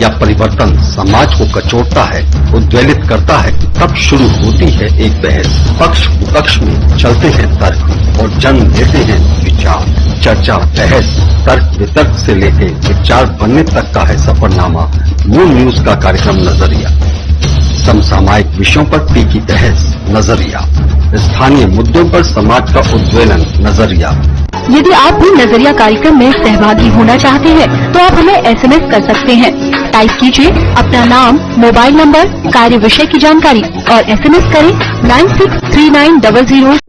या परिवर्तन समाज को कचोटता है, उद्वेलित करता है, तब शुरू होती है एक बहस। पक्ष विपक्ष में चलते हैं तर्क और जन्म लेते हैं विचार। चर्चा, बहस, तर्क वितर्क से लेकर विचार बनने तक का है सफरनामा मून न्यूज का कार्यक्रम नजरिया। समसामयिक विषयों पर तीखी बहस, नजरिया। स्थानीय मुद्दों पर समाज का उद्वेलन, नजरिया। यदि आप भी नजरिया कार्यक्रम में सहभागी होना चाहते हैं तो आप हमें एसएमएस कर सकते हैं। टाइप कीजिए अपना नाम, मोबाइल नंबर, कार्य विषय की जानकारी और एसएमएस करें 963900।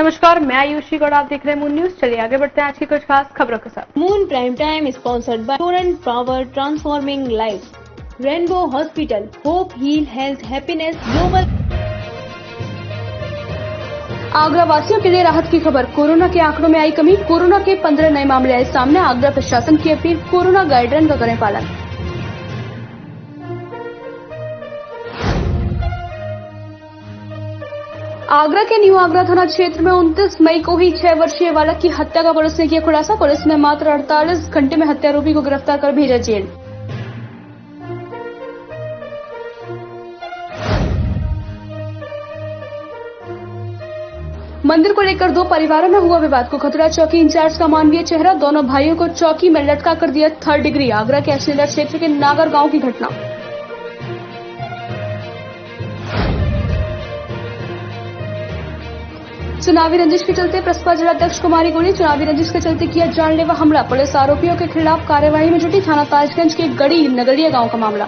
नमस्कार, मैं आयुषी गौड़, आप देख रहे हैं मून न्यूज। चलिए आगे बढ़ते हैं आज की कुछ खास खबरों के साथ। Moon prime time sponsored by Torrent Power, transforming life, Rainbow Hospital, hope, heal, health, happiness, global. Agra वासियों के लिए राहत की खबर। कोरोना के आंकड़ों में आई कमी। कोरोना के 15 नए मामले आए सामने। आगरा प्रशासन की अपील, कोरोना गाइडलाइन का करें पालन। आगरा के न्यू आगरा थाना क्षेत्र में 29 मई को ही 6 वर्षीय बालक की हत्या का पुलिस ने किया खुलासा। पुलिस ने मात्र 48 घंटे में हत्यारोपी को गिरफ्तार कर भेजा जेल। मंदिर को लेकर दो परिवारों में हुआ विवाद। को खतरा चौकी इंचार्ज का मानवीय चेहरा। दोनों भाइयों को चौकी में लटका कर दिया 3rd डिग्री। आगरा के एसनेडर क्षेत्र के नागर गांव की घटना। चुनावी रंजिश के चलते प्रसपा जिलाध्यक्ष कुमारी गोली। चुनावी रंजिश के चलते किया जानलेवा हमला। पुलिस आरोपियों के खिलाफ कार्यवाही में जुटी। थाना ताजगंज के गड़ी नगरिया गांव का मामला।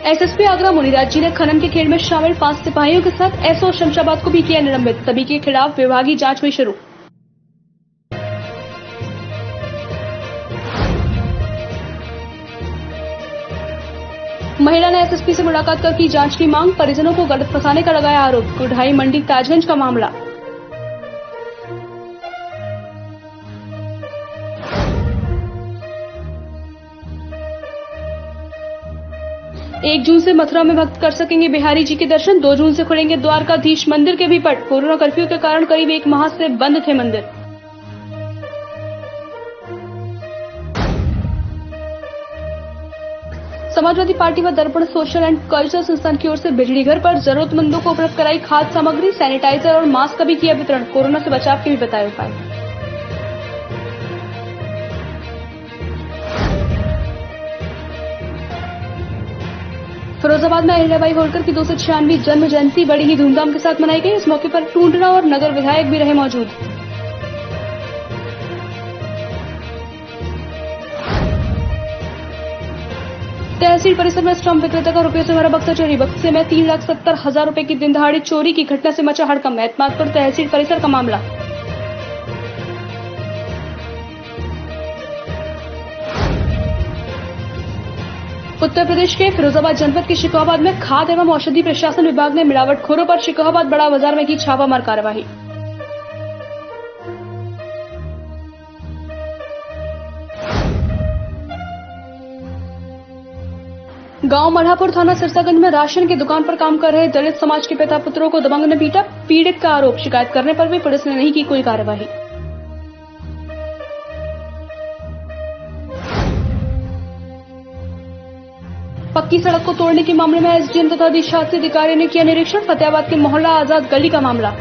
एसएसपी आगरा मुनिराज जी ने खनन के खेल में शामिल 5 सिपाहियों के साथ एसओ शमशाबाद को भी किया निलंबित। सभी के खिलाफ विभागीय जांच हुई शुरू। महिला ने एसएसपी से मुलाकात कर की जांच की मांग। परिजनों को गलत फंसाने का लगाया आरोप। कुढ़ाई मंडी ताजगंज का मामला। एक जून से मथुरा में भक्त कर सकेंगे बिहारी जी के दर्शन। 2 जून से खुलेंगे द्वारकाधीश मंदिर के भी पट। कोरोना कर्फ्यू के कारण करीब 1 माह से बंद थे मंदिर। समाजवादी पार्टी व दर्पण सोशल एंड कल्चरल संस्थान की ओर से बिजली घर पर जरूरतमंदों को उपलब्ध कराई खाद्य सामग्री। सैनिटाइजर और मास्क का भी किया वितरण। कोरोना से बचाव के भी बताए उपाय। फिरोजाबाद में अहिल्याबाई होलकर की 296वीं जन्म जयंती बड़ी ही धूमधाम के साथ मनाई गई। इस मौके पर टूंडला और नगर विधायक भी रहे मौजूद। तहसील परिसर में स्टंप विक्रेता का रुपयों से भरा बक्सा चोरी। बक्से में 3,70,000 रुपए की दिन दहाड़े चोरी की घटना से मचा हड़कंप। एतमादपुर तहसील परिसर का मामला। उत्तर प्रदेश के फिरोजाबाद जनपद के शिकोहाबाद में खाद्य एवं औषधि प्रशासन विभाग ने मिलावटखोरों पर शिकोहाबाद बड़ा बाजार में की छापामार कार्रवाई। गांव मल्हापुर थाना सिरसागंज में राशन की दुकान पर काम कर रहे दलित समाज के पिता पुत्रों को दबंग ने पीटा। पीड़ित का आरोप, शिकायत करने पर भी पुलिस ने नहीं की कोई कार्रवाई। पक्की सड़क को तोड़ने के मामले में एसडीएम तथा अधिशासी अधिकारी ने किया निरीक्षण। फतेहाबाद के मोहल्ला आजाद गली का मामला।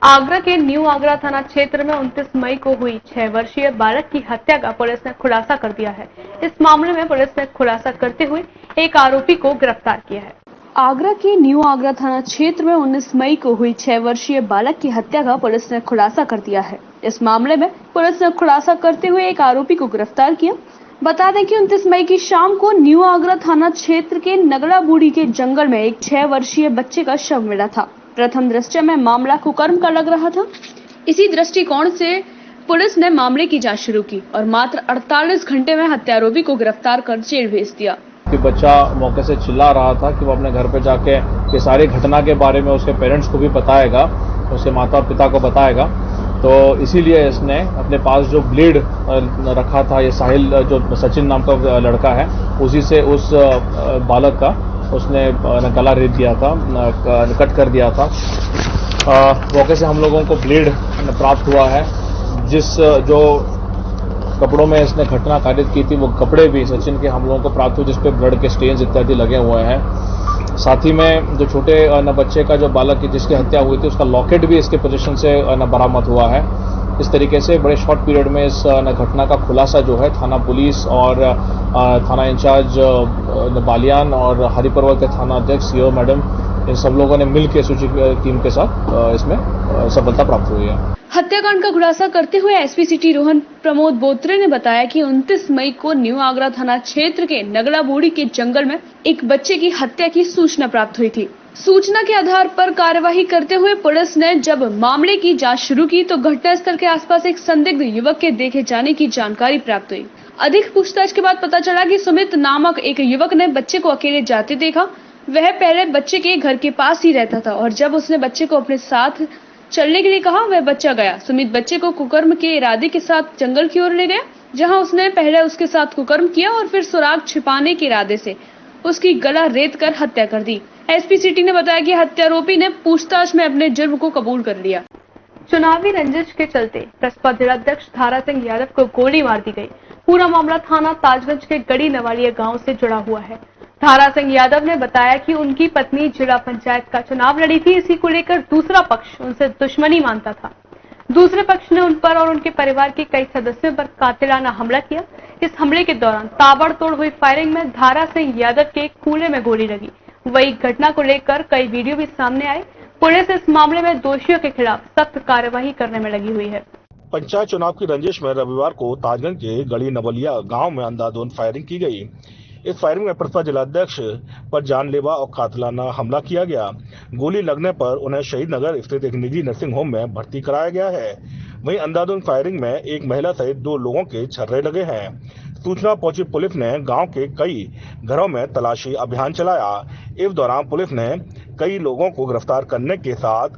आगरा के न्यू आगरा थाना क्षेत्र में 29 मई को हुई 6 वर्षीय बालक की हत्या का पुलिस ने खुलासा कर दिया है। इस मामले में पुलिस ने खुलासा करते हुए एक आरोपी को गिरफ्तार किया है। आगरा के न्यू आगरा थाना क्षेत्र में 19 मई को हुई 6 वर्षीय बालक की हत्या का पुलिस ने खुलासा कर दिया है। इस मामले में पुलिस ने खुलासा करते हुए एक आरोपी को गिरफ्तार किया। बता दें कि 29 मई की शाम को न्यू आगरा थाना क्षेत्र के नगला बूढ़ी के जंगल में एक 6 वर्षीय बच्चे का शव मिला था। प्रथम दृष्टया में मामला कुकर्म का लग रहा था। इसी दृष्टिकोण से पुलिस ने मामले की जांच शुरू की और मात्र 48 घंटे में हत्यारोपी को गिरफ्तार कर जेल भेज दिया। कि बच्चा मौके से चिल्ला रहा था कि वो अपने घर पे जाके ये सारी घटना के बारे में उसके पेरेंट्स को भी बताएगा, उसके माता और पिता को बताएगा। तो इसीलिए इसने अपने पास जो ब्लेड रखा था, ये साहिल जो सचिन नाम का लड़का है, उसी से उस बालक का उसने गला रेत दिया था, कट कर दिया था। मौके से हम लोगों को ब्लेड प्राप्त हुआ है। जिस जो कपड़ों में इसने घटना कारित की थी, वो कपड़े भी सचिन के हम लोगों को प्राप्त हुए, जिसपे ब्लड के स्टेन्स इत्यादि लगे हुए हैं। साथ ही में जो छोटे बच्चे का जो बालक की जिसकी हत्या हुई थी, उसका लॉकेट भी इसके पोजीशन से बरामद हुआ है। इस तरीके से बड़े शॉर्ट पीरियड में इस घटना का खुलासा जो है थाना पुलिस और थाना इंचार्ज बालियान और हरिपर्वत के थाना अध्यक्ष सीओ मैडम, इन सब लोगों ने मिलकर सूची टीम के साथ इसमें सफलता प्राप्त हुई है। हत्याकांड का खुलासा करते हुए एसपी सिटी रोहन प्रमोद बोत्रे ने बताया कि 29 मई को न्यू आगरा थाना क्षेत्र के नगला बूढ़ी के जंगल में एक बच्चे की हत्या की सूचना प्राप्त हुई थी। सूचना के आधार पर कार्यवाही करते हुए पुलिस ने जब मामले की जांच शुरू की तो घटनास्थल के आसपास एक संदिग्ध युवक के देखे जाने की जानकारी प्राप्त हुई। अधिक पूछताछ के बाद पता चला कि सुमित नामक एक युवक ने बच्चे को अकेले जाते देखा। वह पहले बच्चे के घर के पास ही रहता था और जब उसने बच्चे को अपने साथ चलने के लिए कहा, वह बच्चा गया। सुमित बच्चे को कुकर्म के इरादे के साथ जंगल की ओर ले गया, जहां उसने पहले उसके साथ कुकर्म किया और फिर सुराग छिपाने के इरादे से उसकी गला रेत कर हत्या कर दी। एसपी सिटी ने बताया कि हत्यारोपी ने पूछताछ में अपने जुर्म को कबूल कर लिया। चुनावी रंजिश के चलते बसपा जिलाध्यक्ष धारा सिंह यादव को गोली मार दी गई। पूरा मामला थाना ताजगंज के गड़ी नवालिया गांव से जुड़ा हुआ है। धारा सिंह यादव ने बताया कि उनकी पत्नी जिला पंचायत का चुनाव लड़ी थी। इसी को लेकर दूसरा पक्ष उनसे दुश्मनी मानता था। दूसरे पक्ष ने उन पर और उनके परिवार के कई सदस्यों पर कातिलाना हमला किया। इस हमले के दौरान ताबड़तोड़ हुई फायरिंग में धारा सिंह यादव के कूल्हे में गोली लगी। वही घटना को लेकर कई वीडियो भी सामने आए। पुलिस इस मामले में दोषियों के खिलाफ सख्त कार्यवाही करने में लगी हुई है। पंचायत चुनाव की रंजिश में रविवार को ताजगंज के गड़ी नवलिया गांव में अंधाधुंध फायरिंग की गई। इस फायरिंग में बसपा जिलाध्यक्ष पर जानलेवा और कातिलाना हमला किया गया। गोली लगने पर उन्हें शहीद नगर स्थित एक निजी नर्सिंग होम में भर्ती कराया गया है। वहीं अंधाधुंध फायरिंग में एक महिला सहित 2 लोगों के छर्रे लगे हैं। सूचना पहुंची पुलिस ने गांव के कई घरों में तलाशी अभियान चलाया। इस दौरान पुलिस ने कई लोगों को गिरफ्तार करने के साथ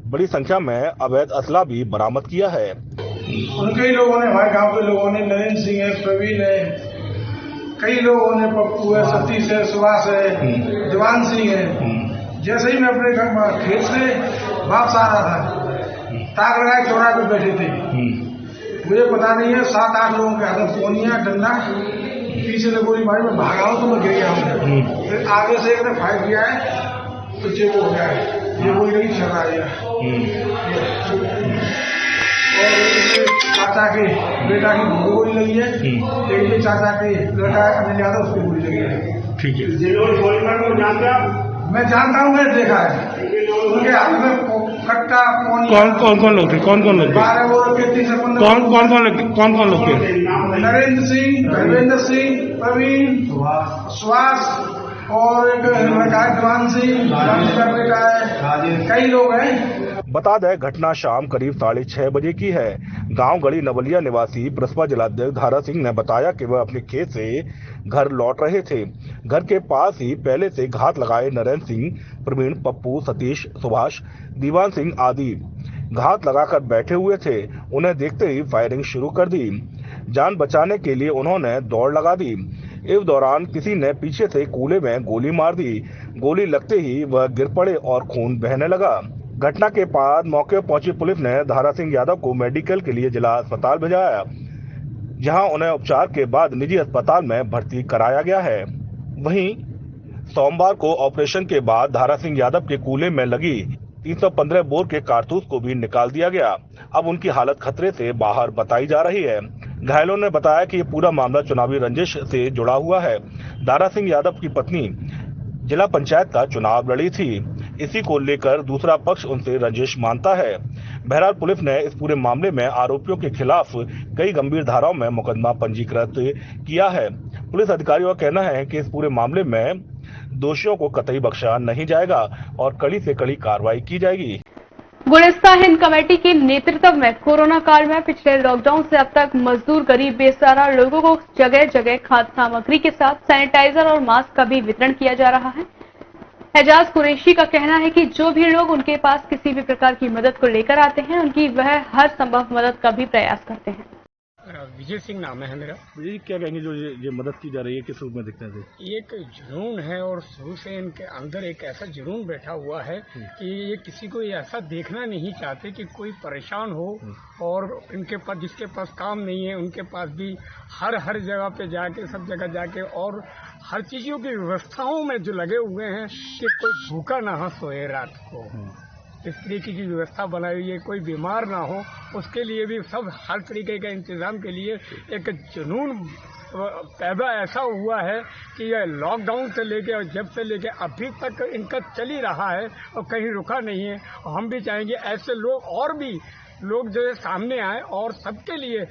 बड़ी संख्या में अवैध असला भी बरामद किया है। कई लोगों ने, हमारे गांव के लोगों ने, नरेंद्र सिंह है, प्रवीण है, कई लोगों ने, पप्पू है, सतीश है, सुभाष है, जवान सिंह है। जैसे ही मैं अपने घर खेत से वापस आ रहा था, ताक लगाए चौराहे पे बैठे थे। मुझे पता नहीं है, 7-8 लोगों के हाथ पोनिया डंडा, पीछे से गोली मारी। मैं भागा हूँ तो मैं गिर गया हूँ। फिर आगे से एक ने फायर किया है, पीछे वो हो गया है, ये गोली नहीं चल रहा है। और चाचा के बेटा की गोली लगी है, एक चाचा के लड़का अनिल यादव, उसकी गोली लगी है। ठीक है, गोली मारने को जानते आप? मैं जानता हूँ, मैंने देखा है। उनके हाथ में कट्टा, कौन लोग थे? कौन लोग थे? 12 वो के 30 से 15। कौन लोग थे? नरेंद्र सिंह, धर्मेंद्र सिंह, प्रवीण, सुभाष और एक जवान सिंह का बेटा है। कई लोग हैं। बता दें, घटना शाम करीब 6:30 बजे की है। गांव गड़ी नवलिया निवासी बसपा जिलाध्यक्ष धारा सिंह ने बताया कि वह अपने खेत से घर लौट रहे थे। घर के पास ही पहले से घात लगाए नरेंद्र सिंह, प्रवीण, पप्पू, सतीश, सुभाष, दीवान सिंह आदि घात लगाकर बैठे हुए थे। उन्हें देखते ही फायरिंग शुरू कर दी। जान बचाने के लिए उन्होंने दौड़ लगा दी। इस दौरान किसी ने पीछे से कूल्हे में गोली मार दी। गोली लगते ही वह गिर पड़े और खून बहने लगा। घटना के बाद मौके पर पहुंची पुलिस ने धारा सिंह यादव को मेडिकल के लिए जिला अस्पताल भेजाया, जहां उन्हें उपचार के बाद निजी अस्पताल में भर्ती कराया गया है। वहीं सोमवार को ऑपरेशन के बाद धारा सिंह यादव के कूल्हे में लगी 315 बोर के कारतूस को भी निकाल दिया गया। अब उनकी हालत खतरे से बाहर बताई जा रही है। घायलों ने बताया कि ये पूरा मामला चुनावी रंजिश से जुड़ा हुआ है। धारा सिंह यादव की पत्नी जिला पंचायत का चुनाव लड़ी थी। इसी को लेकर दूसरा पक्ष उनसे रंजिश मानता है। बहरहाल पुलिस ने इस पूरे मामले में आरोपियों के खिलाफ कई गंभीर धाराओं में मुकदमा पंजीकृत किया है। पुलिस अधिकारियों का कहना है कि इस पूरे मामले में दोषियों को कतई बख्शा नहीं जाएगा और कड़ी से कड़ी कार्रवाई की जाएगी। गुलिस्ता हिंद कमेटी के नेतृत्व में कोरोना काल में पिछले लॉकडाउन से अब तक मजदूर, गरीब, बेसहारा लोगों को जगह जगह खाद्य सामग्री के साथ सैनिटाइजर और मास्क का भी वितरण किया जा रहा है। एजाज कुरैशी का कहना है कि जो भी लोग उनके पास किसी भी प्रकार की मदद को लेकर आते हैं, उनकी वह हर संभव मदद का भी प्रयास करते हैं। विजय सिंह नाम है मेरा। विजय जी, क्या कहेंगे जो ये मदद की जा रही है, किस रूप में दिखते हैं? ये एक जुनून है और शुरू से इनके अंदर एक ऐसा जुनून बैठा हुआ है कि ये किसी को ऐसा देखना नहीं चाहते कि कोई परेशान हो, और इनके पास जिसके पास काम नहीं है उनके पास भी हर जगह पे जाके, सब जगह जाके, और हर चीजों की व्यवस्थाओं में जो लगे हुए हैं कि कोई भूखा ना सोए रात को, इस तरीके की व्यवस्था बनाई हुई है, कोई बीमार ना हो उसके लिए भी सब हर तरीके के इंतजाम के लिए एक जुनून पैदा ऐसा हुआ है कि यह लॉकडाउन से लेके और जब से लेके अभी तक इनका चल ही रहा है और कहीं रुका नहीं है। और हम भी चाहेंगे ऐसे लोग और भी लोग जो है सामने आए और सबके लिए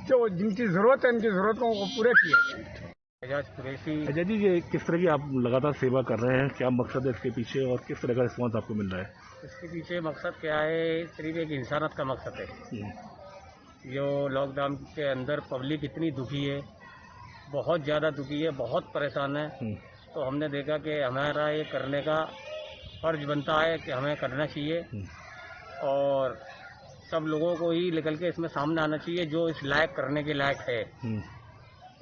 जो जिनकी जरूरत है उनकी जरूरतों को पूरे किया जाए। एजाज कुरैशी। एजाज जी, ये किस तरह की आप लगातार सेवा कर रहे हैं, क्या मकसद है इसके पीछे और किस तरह का रिस्पॉन्स आपको मिल रहा है? इसके पीछे मकसद क्या है, सिर्फ एक इंसानियत का मकसद है। जो लॉकडाउन के अंदर पब्लिक इतनी दुखी है, बहुत ज़्यादा दुखी है, बहुत परेशान है, तो हमने देखा कि हमारा ये करने का फर्ज बनता है कि हमें करना चाहिए और सब लोगों को ही निकल के इसमें सामने आना चाहिए जो इस लायक करने के लायक है।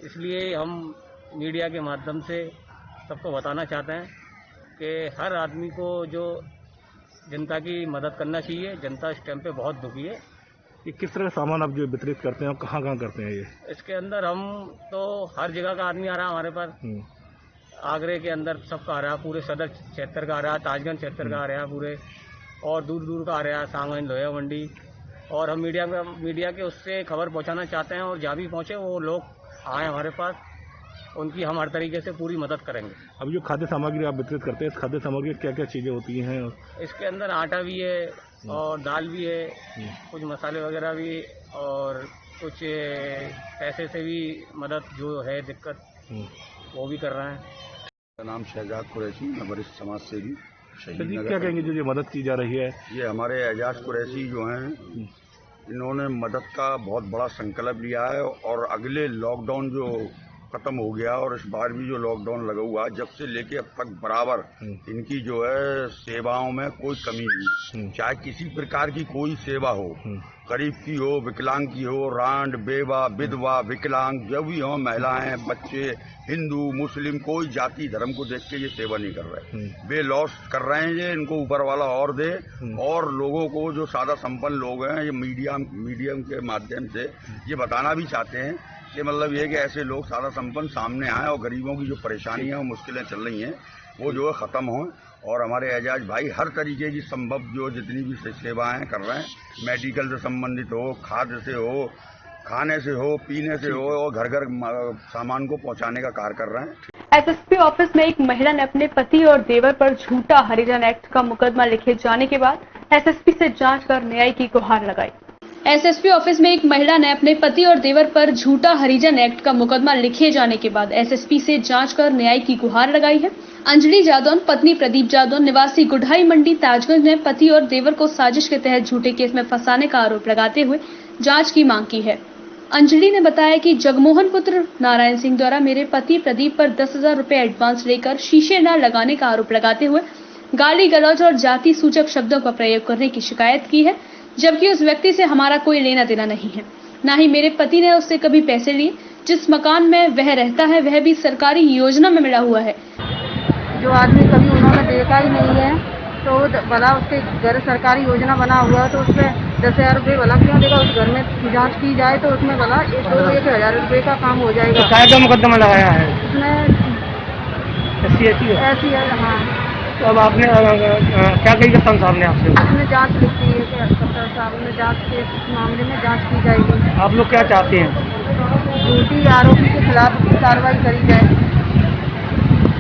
इसलिए हम मीडिया के माध्यम से सबको बताना चाहते हैं कि हर आदमी को जो जनता की मदद करना चाहिए। जनता इस टाइम पे बहुत दुखी है। ये किस तरह का सामान आप जो वितरित करते हैं और कहाँ कहाँ करते हैं? ये इसके अंदर हम तो हर जगह का आदमी आ रहा है हमारे पास। आगरे के अंदर सबका आ रहा है, पूरे सदर क्षेत्र का आ रहा है, ताजगंज क्षेत्र का आ रहा है पूरे, और दूर दूर का आ रहा है, सांगन, लोया मंडी। और हम मीडिया के उससे खबर पहुँचाना चाहते हैं और जहाँ भी पहुँचे वो लोग आए हमारे पास, उनकी हम हर तरीके से पूरी मदद करेंगे। अब जो खाद्य सामग्री आप वितरित करते हैं, इस खाद्य सामग्री क्या क्या चीज़ें होती हैं? इसके अंदर आटा भी है और दाल भी है, कुछ मसाले वगैरह भी, और कुछ पैसे से भी मदद जो है दिक्कत वो भी कर रहे हैं। मेरा नाम शहजाद कुरैशी, मैं वरिष्ठ समाज सेवी शहीद। क्या कहेंगे जो ये मदद की जा रही है? ये हमारे एजाज कुरैशी जो हैं, इन्होंने मदद का बहुत बड़ा संकल्प लिया है और अगले लॉकडाउन जो खत्म हो गया और इस बार भी जो लॉकडाउन लगा हुआ, जब से लेके अब तक बराबर इनकी जो है सेवाओं में कोई कमी नहीं, चाहे किसी प्रकार की कोई सेवा हो, गरीब की हो, विकलांग की हो, रांड, बेवा, विधवा, विकलांग, जो भी हो, महिलाएं, बच्चे, हिंदू, मुस्लिम, कोई जाति धर्म को देख के ये सेवा नहीं कर रहे। वे लॉस कर रहे हैं, ये इनको ऊपर वाला और दे, और लोगों को जो सादा संपन्न लोग हैं, ये मीडियम के माध्यम से ये बताना भी चाहते हैं कि मतलब ये कि ऐसे लोग सादा संपन्न सामने आए और गरीबों की जो परेशानियां और मुश्किलें चल रही हैं वो जो है ख़त्म हों। और हमारे एजाज भाई हर तरीके की संभव जो जितनी भी सेवाएं कर रहे हैं, मेडिकल से संबंधित हो, खाद्य से हो, खाने से हो, पीने से हो, और घर घर सामान को पहुंचाने का कार्य कर रहे हैं। एसएसपी ऑफिस में एक महिला ने अपने पति और देवर पर झूठा हरिजन एक्ट का मुकदमा लिखे जाने के बाद एसएसपी से जांच कर न्याय की गुहार लगाई। एसएसपी ऑफिस में एक महिला ने अपने पति और देवर पर झूठा हरिजन एक्ट का मुकदमा लिखे जाने के बाद एसएसपी से जांच कर न्याय की गुहार लगाई है। अंजलि जादौन पत्नी प्रदीप जादौन निवासी गुढ़ाई मंडी ताजगंज ने पति और देवर को साजिश के तहत झूठे केस में फंसाने का आरोप लगाते हुए जांच की मांग की है। अंजलि ने बताया कि जगमोहन पुत्र नारायण सिंह द्वारा मेरे पति प्रदीप पर 10,000 रुपए एडवांस लेकर शीशे न लगाने का आरोप लगाते हुए गाली गलौज और जाति सूचक शब्दों का प्रयोग करने की शिकायत की है, जबकि उस व्यक्ति से हमारा कोई लेना देना नहीं है। न ही मेरे पति ने उससे कभी पैसे लिए। जिस मकान में वह रहता है वह भी सरकारी योजना में मिला हुआ है। जो आदमी कभी उन्होंने देखा ही नहीं है, तो भला उसके घर सरकारी योजना बना हुआ है तो उसमें 10,000 रुपये भला क्यों देगा? उस घर में जांच की जाए तो उसमें भला 1,000 रुपये का काम हो जाएगा। तो क्या मुकदमा लगाया है उसमें? ऐसी है। हाँ। तो अब आपने क्या कही कप्तान साहब ने आपसे? उसने जांच लिखी है कि कप्तान साहब ने जांच के मामले में जांच की जाएगी। आप लोग क्या चाहते हैं? झूठी आरोपी के खिलाफ कार्रवाई करी जाए।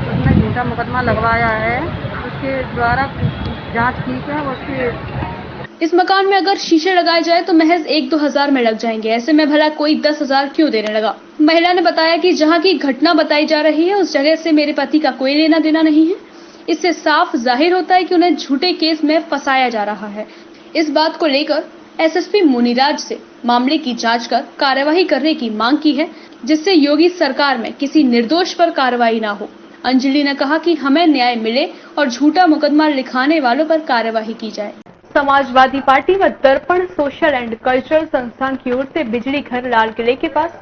उसने झूठा मुकदमा लगवाया है, उसके द्वारा जांच की है, उसके इस मकान में अगर शीशे लगाए जाए तो महज 1-2 हजार में लग जाएंगे, ऐसे में भला कोई 10,000 क्यों देने लगा। महिला ने बताया कि जहां की घटना बताई जा रही है उस जगह से मेरे पति का कोई लेना देना नहीं है। इससे साफ जाहिर होता है कि उन्हें झूठे केस में फंसाया जा रहा है। इस बात को लेकर एसएसपी मुनिराज से मामले की जांच कर कार्यवाही करने की मांग की है, जिससे योगी सरकार में किसी निर्दोष पर कार्रवाई न हो। अंजलि ने कहा कि हमें न्याय मिले और झूठा मुकदमा लिखाने वालों पर कार्यवाही की जाए। समाजवादी पार्टी व दर्पण सोशल एंड कल्चरल संस्थान की ओर से बिजली घर लाल किले के पास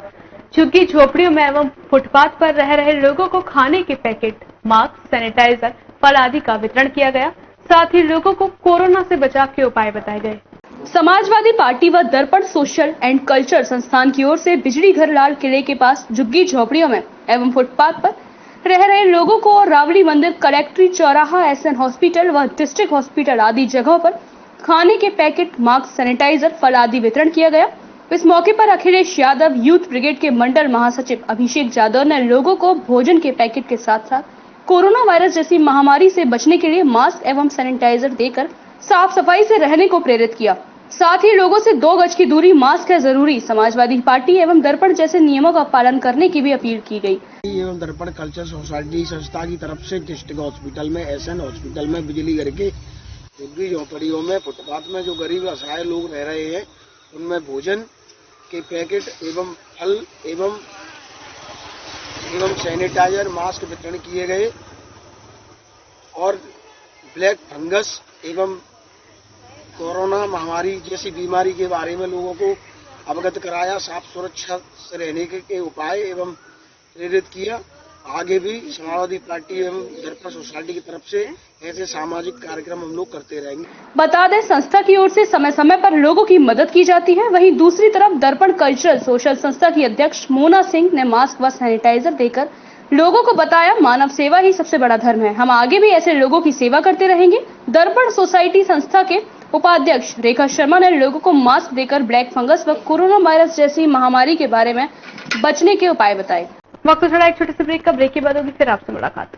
झुग्गी झोपड़ियों में एवं फुटपाथ पर रह रहे लोगों को खाने के पैकेट, मास्क, सैनिटाइजर, फल आदि का वितरण किया गया। साथ ही लोगों को कोरोना से बचाव के उपाय बताए गए। समाजवादी पार्टी व दर्पण सोशल एंड कल्चर संस्थान की ओर से बिजली घर लाल किले के पास झुग्गी झोपड़ियों में एवं फुटपाथ पर रह रहे लोगों को रावड़ी मंदिर, कलेक्ट्री चौराहा, एसएन हॉस्पिटल व डिस्ट्रिक्ट हॉस्पिटल आदि जगहों पर खाने के पैकेट, मास्क, सैनिटाइजर, फल आदि वितरण किया गया। इस मौके पर अखिलेश यादव यूथ ब्रिगेड के मंडल महासचिव अभिषेक यादव ने लोगों को भोजन के पैकेट के साथ साथ कोरोना वायरस जैसी महामारी से बचने के लिए मास्क एवं सैनिटाइजर देकर साफ सफाई से रहने को प्रेरित किया। साथ ही लोगों से 2 गज की दूरी, मास्क है जरूरी, समाजवादी पार्टी एवं दर्पण जैसे नियमों का पालन करने की भी अपील की गई। एवं दर्पण कल्चर सोसाइटी संस्था की तरफ से डिस्ट्रिक्ट हॉस्पिटल में, एसएन हॉस्पिटल में बिजली घर के झुग्गी झोपड़ियों में, फुटपाथ में जो गरीब असहाय लोग रह रहे हैं उनमें भोजन के पैकेट एवं फल एवं सैनिटाइजर, मास्क वितरण किए गए और ब्लैक फंगस एवं कोरोना महामारी जैसी बीमारी के बारे में लोगों को अवगत कराया, साफ सुरक्षा से रहने के उपाय एवं प्रेरित किया। आगे भी समाजवादी पार्टी एवं दर्पण सोसाइटी की तरफ से ऐसे सामाजिक कार्यक्रम हम लोग करते रहेंगे। बता दें, संस्था की ओर से समय समय पर लोगों की मदद की जाती है। वहीं दूसरी तरफ दर्पण कल्चरल सोशल संस्था की अध्यक्ष मोना सिंह ने मास्क व सैनिटाइजर देकर लोगों को बताया, मानव सेवा ही सबसे बड़ा धर्म है, हम आगे भी ऐसे लोगों की सेवा करते रहेंगे। दर्पण सोसाइटी संस्था के उपाध्यक्ष रेखा शर्मा ने लोगों को मास्क देकर ब्लैक फंगस व कोरोना वायरस जैसी महामारी के बारे में बचने के उपाय बताए। वक्त थोड़ा एक छोटे से ब्रेक का, ब्रेक के बाद होगी फिर आपसे मुलाकात।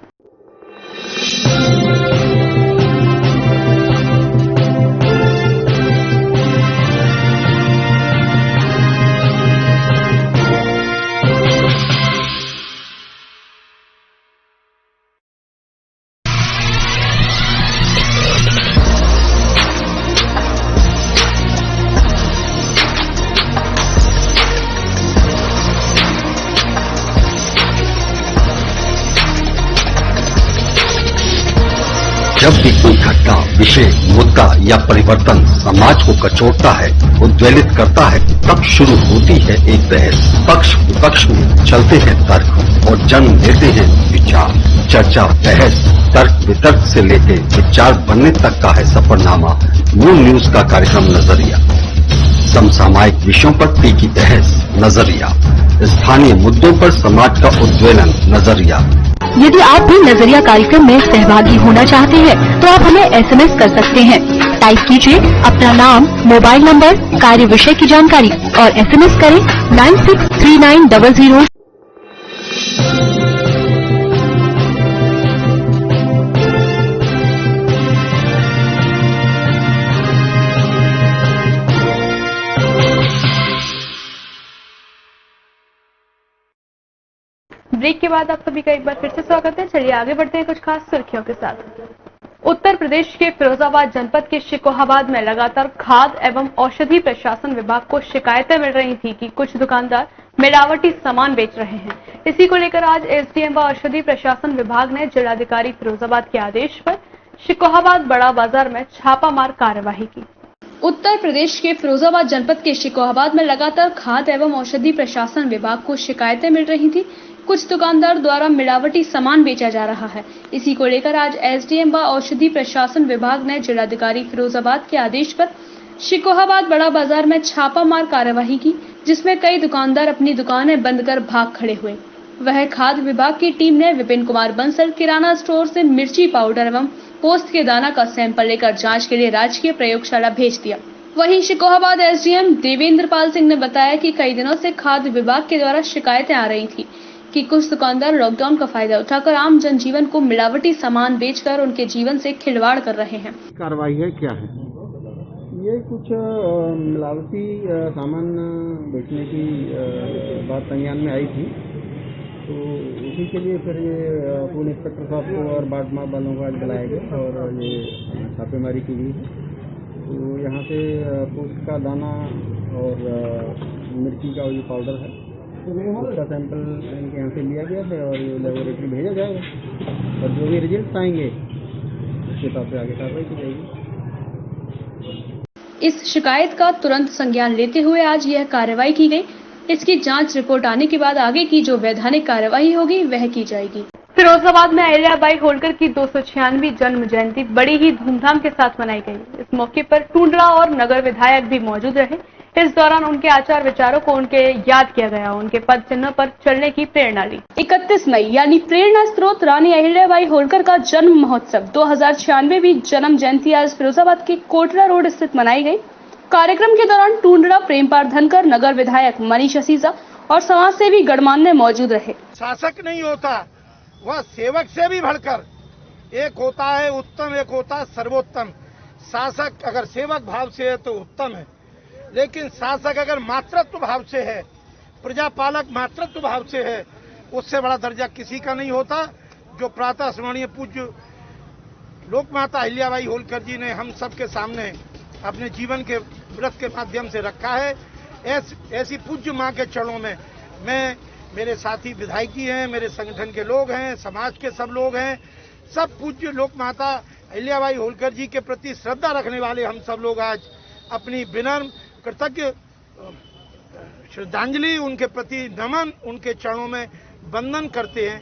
जब भी कोई घटना, विषय, मुद्दा या परिवर्तन समाज को कचोटता है, उद्वेलित करता है, तब शुरू होती है एक बहस। पक्ष विपक्ष में चलते हैं तर्क और जन्म लेते हैं विचार। चर्चा, बहस, तर्क वितर्क से लेकर विचार बनने तक का है सफरनामा मून न्यूज का कार्यक्रम नजरिया। समसामयिक विषयों पर टीकी बहस, नजरिया। स्थानीय मुद्दों पर समाज का उद्वेलन, नजरिया। यदि आप भी नजरिया कार्यक्रम में सहभागी होना चाहते हैं तो आप हमें एसएमएस कर सकते हैं। टाइप कीजिए अपना नाम, मोबाइल नंबर, कार्य विषय की जानकारी और एसएमएस करें 963900। ब्रेक के बाद आप सभी का एक बार फिर से स्वागत है। चलिए आगे बढ़ते हैं कुछ खास सुर्खियों के साथ। उत्तर प्रदेश के फिरोजाबाद जनपद के शिकोहाबाद में लगातार खाद्य एवं औषधि प्रशासन विभाग को शिकायतें मिल रही थी कि कुछ दुकानदार मिलावटी सामान बेच रहे हैं। इसी को लेकर आज एसडीएम व औषधि प्रशासन विभाग ने जिलाधिकारी फिरोजाबाद के आदेश पर शिकोहाबाद बड़ा बाजार में छापामार कार्यवाही की। उत्तर प्रदेश के फिरोजाबाद जनपद के शिकोहाबाद में लगातार खाद्य एवं औषधि प्रशासन विभाग को शिकायतें मिल रही थी। कुछ दुकानदार द्वारा मिलावटी सामान बेचा जा रहा है। इसी को लेकर आज एसडीएम व औषधि प्रशासन विभाग ने जिलाधिकारी फिरोजाबाद के आदेश पर शिकोहाबाद बड़ा बाजार में छापामार कार्यवाही की, जिसमें कई दुकानदार अपनी दुकानें बंद कर भाग खड़े हुए। वह खाद्य विभाग की टीम ने विपिन कुमार बंसल किराना स्टोर से मिर्ची पाउडर एवं पोस्त के दाना का सैंपल लेकर जांच के लिए राजकीय प्रयोगशाला भेज दिया। वहीं शिकोहाबाद एसडीएम देवेंद्र पाल सिंह ने बताया कि कई दिनों से खाद्य विभाग के द्वारा शिकायतें आ रही थी कि कुछ दुकानदार लॉकडाउन का फायदा उठाकर आम जनजीवन को मिलावटी सामान बेचकर उनके जीवन से खिलवाड़ कर रहे हैं। कार्रवाई है क्या है? ये कुछ मिलावटी सामान बेचने की बात संज्ञान में आई थी, तो उसी के लिए फिर ये पुलिस इंस्पेक्टर साहब को और बागमा वालों को आज बुलाया गया और ये छापेमारी की गई है। तो यहाँ से पोस्ट का दाना और मिर्ची का ये पाउडर है, उसका सैंपल इनके यहाँ से लिया गया है और ये लेबोरेटरी भेजा जाएगा और जो भी रिजल्ट आएंगे उसके हिसाब से आगे कार्रवाई की जाएगी। इस शिकायत का तुरंत संज्ञान लेते हुए आज यह कार्रवाई की गई। इसकी जांच रिपोर्ट आने के बाद आगे की जो वैधानिक कार्रवाई होगी वह की जाएगी। फिरोजाबाद में अहिल्याबाई होलकर की 296वीं जन्म जयंती बड़ी ही धूमधाम के साथ मनाई गई। इस मौके पर टुंडला और नगर विधायक भी मौजूद रहे। इस दौरान उनके आचार विचारों को उनके याद किया गया, उनके पद चिन्ह पर चलने की प्रेरणा ली। 31 मई यानी प्रेरणा स्रोत रानी अहिल्याबाई होलकर का जन्म महोत्सव 296वीं जन्म जयंती आज फिरोजाबाद के कोटरा रोड स्थित मनाई गई। कार्यक्रम के दौरान टुंडला प्रेमपाल धनकर, नगर विधायक मनीष असीजा और समाज सेवी गणमान्य मौजूद रहे। शासक नहीं होता, वह सेवक से भी बढ़कर एक होता है उत्तम, एक होता है सर्वोत्तम। शासक अगर सेवक भाव से है तो उत्तम है, लेकिन शासक अगर मातृत्व भाव से है, प्रजापालक मातृत्व भाव से है, उससे बड़ा दर्जा किसी का नहीं होता। जो प्रातः स्मरणीय पूज्य लोकमाता अहिल्याबाई होलकर जी ने हम सबके सामने अपने जीवन के व्रत के माध्यम से रखा है, ऐसी पूज्य मां के चरणों में मैं, मेरे साथी विधायकी हैं, मेरे संगठन के लोग हैं, समाज के सब लोग हैं, सब पूज्य लोकमाता अहिल्याबाई होलकर जी के प्रति श्रद्धा रखने वाले हम सब लोग आज अपनी विनम्र कृतज्ञ श्रद्धांजलि, उनके प्रति नमन, उनके चरणों में वंदन करते हैं।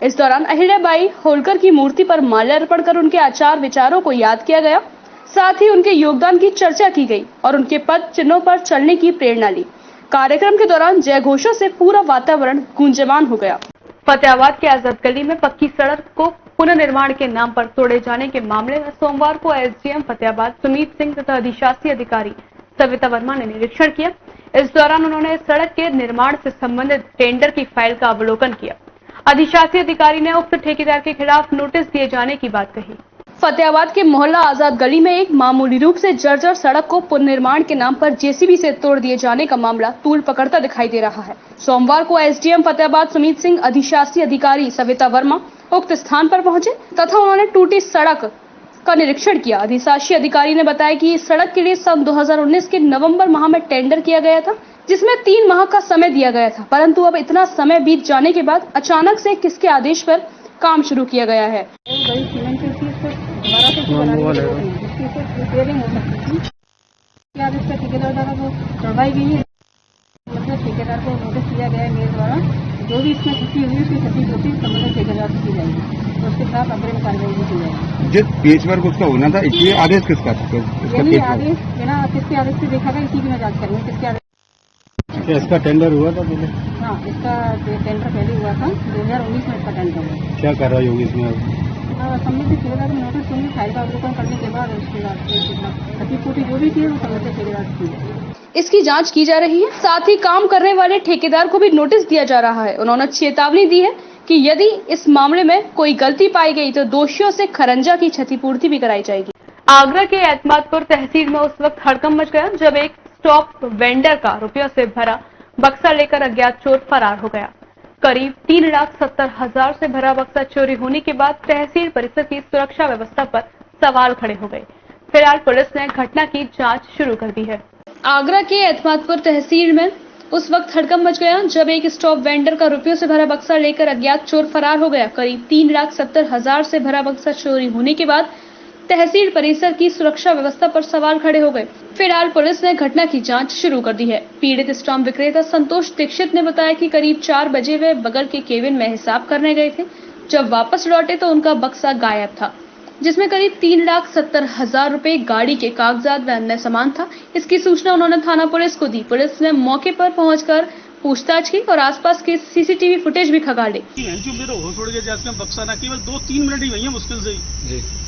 इस दौरान अहिल्याबाई होलकर की मूर्ति पर माल्यार्पण कर उनके आचार विचारों को याद किया गया, साथ ही उनके योगदान की चर्चा की गई और उनके पद चिन्हों पर चलने की प्रेरणा ली। कार्यक्रम के दौरान जय घोषों से पूरा वातावरण गूंजमान हो गया। फतेहाबाद के आजाद गली में पक्की सड़क को पुनर्निर्माण के नाम पर तोड़े जाने के मामले में सोमवार को एसडीएम फतेहाबाद सुमीत सिंह तथा अधिशासी अधिकारी सविता वर्मा ने निरीक्षण किया। इस दौरान उन्होंने सड़क के निर्माण से संबंधित टेंडर की फाइल का अवलोकन किया। अधिशासी अधिकारी ने उक्त ठेकेदार के खिलाफ नोटिस दिए जाने की बात कही। फतेहाबाद के मोहल्ला आजाद गली में एक मामूली रूप से जर्जर सड़क को पुनर्निर्माण के नाम पर जेसीबी से तोड़ दिए जाने का मामला तूल पकड़ता दिखाई दे रहा है। सोमवार को एसडीएम फतेहाबाद सुमीत सिंह, अधिशासी अधिकारी सविता वर्मा उक्त स्थान पर पहुंचे तथा उन्होंने टूटी सड़क का निरीक्षण किया। अधिशासी अधिकारी ने बताया कि इस सड़क के लिए सन 2019 के नवंबर माह में टेंडर किया गया था, जिसमें 3 माह का समय दिया गया था, परंतु अब इतना समय बीत जाने के बाद अचानक से किसके आदेश पर काम शुरू किया गया है। ठेकेदार द्वारा वो करवाई गई है, मतलब ठेकेदार को नोटिस दिया गया है मेरे द्वारा, जो भी इसमें क्षति हुई उसकी क्षतिपूर्ति संबंधित ठेकेदार से की जाएगी, तो उसके खिलाफ अग्रिम कार्रवाई भी की जाएगी। जिस पेज वर्क उसका होना था, इसलिए आदेश किसका था? यही आदेश बिना किसके आदेश से देखा गया, इसी की मैं जांच करूँगी किसके आदेश। क्या इसका टेंडर हुआ था पहले? हाँ, इसका टेंडर पहले हुआ था, 2019 में इसका टेंडर हुआ। क्या कार्रवाई होगी इसमें? संबंधित ठेकेदार को नोटिस दूंगी, फाइल का अवलोकन करने के बाद उसके बाद क्षतिपूर्ति जो भी थी वो संबंधित ठेकेदार की जाएगी। इसकी जांच की जा रही है। साथ ही काम करने वाले ठेकेदार को भी नोटिस दिया जा रहा है। उन्होंने चेतावनी दी है कि यदि इस मामले में कोई गलती पाई गई तो दोषियों से खरंजा की क्षतिपूर्ति भी कराई जाएगी। आगरा के एतमादपुर तहसील में उस वक्त हड़कंप मच गया जब एक स्टॉप वेंडर का रुपयों से भरा बक्सा लेकर अज्ञात चोर फरार हो गया। करीब 3,70,000 से भरा बक्सा चोरी होने के बाद तहसील परिसर की सुरक्षा व्यवस्था पर सवाल खड़े हो गए। फिलहाल पुलिस ने घटना की जांच शुरू कर दी है। आगरा के एतमादपुर तहसील में उस वक्त हड़कंप मच गया जब एक स्टॉप वेंडर का रुपयों से भरा बक्सा लेकर अज्ञात चोर फरार हो गया। करीब 3,70,000 से भरा बक्सा चोरी होने के बाद तहसील परिसर की सुरक्षा व्यवस्था पर सवाल खड़े हो गए। फिलहाल पुलिस ने घटना की जांच शुरू कर दी है। पीड़ित स्टाम्प विक्रेता संतोष दीक्षित ने बताया कि करीब 4 बजे वे बगल के केबिन में हिसाब करने गए थे। जब वापस लौटे तो उनका बक्सा गायब था, जिसमें करीब 3,70,000 रुपए, गाड़ी के कागजात व अन्य सामान था। इसकी सूचना उन्होंने थाना पुलिस को दी। पुलिस ने मौके पर पहुंचकर पूछताछ की और आसपास के सीसीटीवी फुटेज भी खंगाले। जो मेरे होश उड़ गया, जैसे बक्सा ना केवल 2-3 मिनट ही हुई है मुश्किल से ही।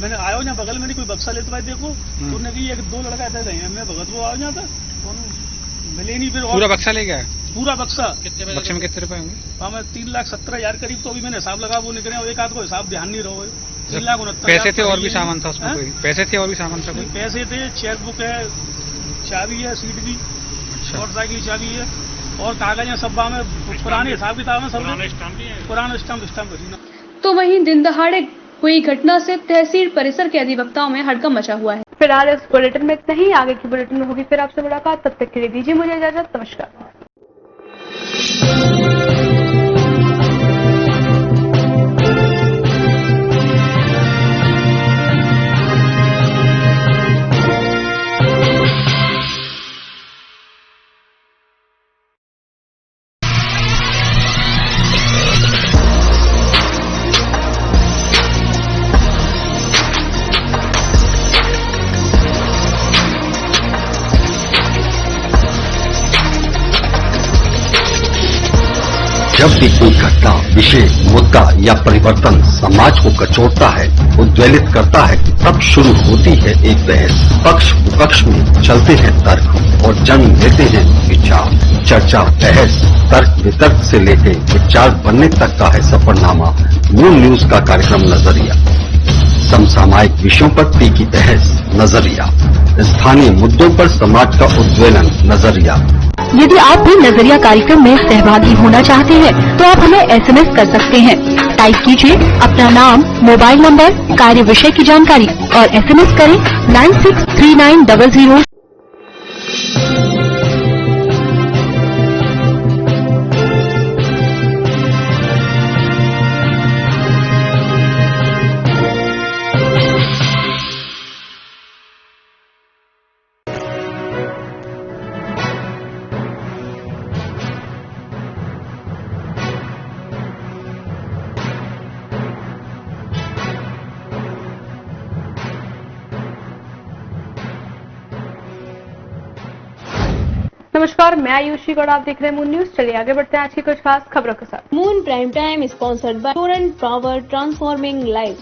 मैंने आया ना बगल में कोई बक्सा ले तो भाई देखो, तो उन्होंने 1-2 लड़का ऐसा रहे, मैं भगत वो आ जाता मिले नहीं, फिर पूरा बक्सा ले गया। पूरा बक्सा। बक्से में कितने रुपए होंगे? हमें 3,70,000 करीब तो अभी मैंने हिसाब लगा वो निकले और एक आध को हिसाब ध्यान नहीं रहो। 3,69,000 पैसे थे और भी सामान था उसमें कोई? पैसे थे और भी सामान था कोई? पैसे थे, चेकबुक है, चाबी है, सीट की, मोटरसाइकिल की चाबी है और कागज है सब में पुराने हिसाब किताब में सब पुराना स्टाम्प। तो वहीं दिन दहाड़े हुई घटना से तहसील परिसर के अधिवक्ताओं में हड़कंप मचा हुआ है। फिलहाल इस बुलेटिन में इतना ही। आगे की बुलेटिन में होगी फिर आपसे मुलाकात। तब तक के लिए दीजिए मुझे इजाजत। नमस्कार। जब भी कोई घटना, विषय, मुद्दा या परिवर्तन समाज को कचोटता है, उद्वेलित करता है, तब शुरू होती है एक बहस। पक्ष विपक्ष में चलते हैं तर्क और जन्म लेते हैं विचार। चर्चा, बहस, तर्क वितर्क से लेकर विचार बनने तक का है सफरनामा मून न्यूज का कार्यक्रम नजरिया। समसामयिक विषयों पर तीखी बहस, नजरिया। स्थानीय मुद्दों पर समाज का उद्वेलन, नजरिया। यदि आप भी नजरिया कार्यक्रम में सहभागी होना चाहते हैं तो आप हमें SMS कर सकते हैं। टाइप कीजिए अपना नाम, मोबाइल नंबर, कार्य विषय की जानकारी और SMS करें 963900। नमस्कार, मैं आयुषी गौड़, आप देख रहे हैं मून न्यूज। चलिए आगे बढ़ते हैं आज की कुछ खास खबरों के साथ। Moon prime time sponsored by Torrent Power, transforming life,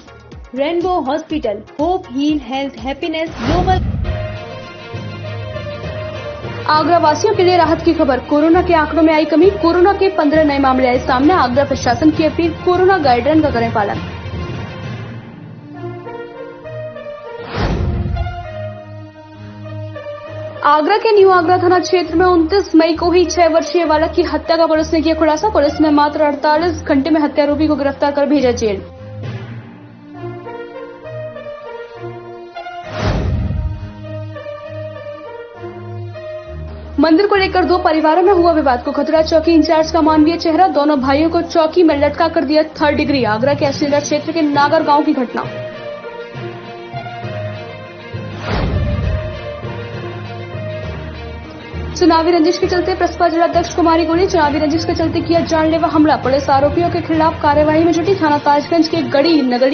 Rainbow Hospital, hope, heal, health, happiness, global. Agra वासियों के लिए राहत की खबर। कोरोना के आंकड़ों में आई कमी। कोरोना के 15 नए मामले आए सामने। आगरा प्रशासन की अपील, कोरोना गाइडलाइन का करें पालन। आगरा के न्यू आगरा थाना क्षेत्र में 29 मई को ही 6 वर्षीय बालक की हत्या का पुलिस ने किया खुलासा। पुलिस ने मात्र 48 घंटे में हत्यारोपी को गिरफ्तार कर भेजा जेल। मंदिर को लेकर दो परिवारों में हुआ विवाद। को खतरा चौकी इंचार्ज का मानवीय चेहरा। दोनों भाइयों को चौकी में लटका कर दिया 3rd डिग्री। आगरा के असीलरा क्षेत्र के नागर गांव की घटना। चुनावी रंजिश के चलते प्रसपा जिलाध्यक्ष कुमारी गोली। चुनावी रंजिश के चलते किया जानलेवा हमला। पुलिस आरोपियों के खिलाफ कार्यवाही में जुटी। थाना ताजगंज के गढ़ी नगर